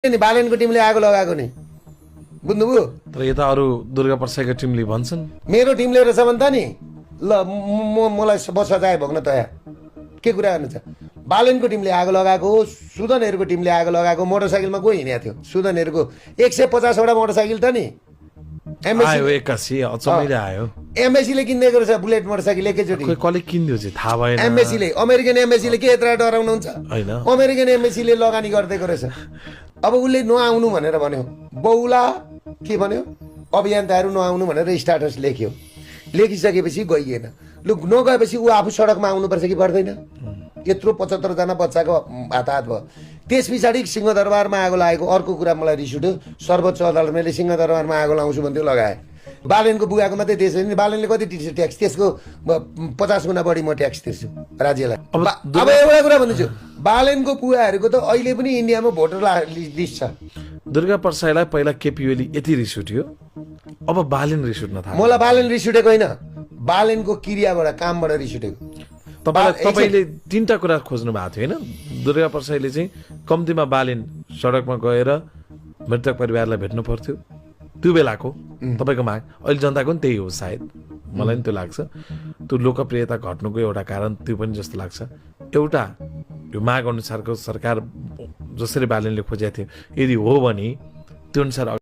नि बालेनको टिमले आगो लगाएको नि बुझ्नुभयो। तर यता अरू दुर्गा प्रसाईको टिमले भन्छन् मेरो टिमले रहेछ भने त नि ल मलाई सजाय भोग्न तयार। के कुरा गर्नु छ? बालेनको टिमले आगो लगाएको हो, सुदनहरूको टिमले आगो लगाएको। मोटरसाइकलमा को हिँडेको थियो? सुदनहरूको 150वटा मोटरसाइकल त नि आयो 81 अचम्मैले आयो। एमएसीले किनिदिएको रहेछ बुलेट मोटरसाइकल एकैचोटि। कसले किनिदियो चाहिँ थाहा भएन। एमएसीले, अमेरिकन एमएसीले के यत्र डराउनुहुन्छ? हैन अमेरिकन एमएसीले लगानी गरिदिएको रहेछ। अब उसले नआउनु भनेर भन्यो, बौला के भन्यो, अभियन्ताहरू नआउनु भनेर स्ट्याटस लेख्यो। लेखिसकेपछि गइएन। लु नगएपछि ऊ आफू सडकमा आउनुपर्छ कि पर्दैन? यत्रो 75 जना बच्चाको हात भयो। त्यस पछाडि सिंहदरबारमा आगो लागेको अर्को कुरा मलाई रिस उठ्यो। सर्वोच्च अदालतले सिंहदरबारमा आगो लाउँछु भन्थ्यो, लगाए। बालेनको बुगाको मात्रै देश होइन, बालेनले कति तिर्छ ट्याक्स? त्यसको 50 गुणा बढी म ट्याक्स तिर्छु राज्यलाई। अब एउटा कुरा भन्दैछु, बालेनको बुगाहरूको त अहिले पनि इन्डियामा भोटर लिस्ट छ। दुर्गा प्रसाईलाई पहिला केपी ओली यति रिस उठ्यो, अब बालेन रिस उठ्न थाल्यो। मलाई बालेन रिस उठेको होइन, बालेनको क्रियाबाट, कामबाट रिस उठेको। तपाईले तीनटा कुरा खोज्नु भएको थियो होइन? दुर्गा प्रसाईले चाहिँ कम्तीमा बालेन सडकमा गएर मृतक परिवारलाई भेट्नु पर्थ्यो, त्यो बेलाको तपाईँको माग। अहिले जनताको पनि त्यही हो सायद, मलाई पनि त्यो लाग्छ। त्यो लोकप्रियता घट्नुको एउटा कारण त्यो पनि जस्तो लाग्छ। एउटा यो माग अनुसारको सरकार जसरी बालेनले खोजेको थियो, यदि हो भने त्यो अनुसार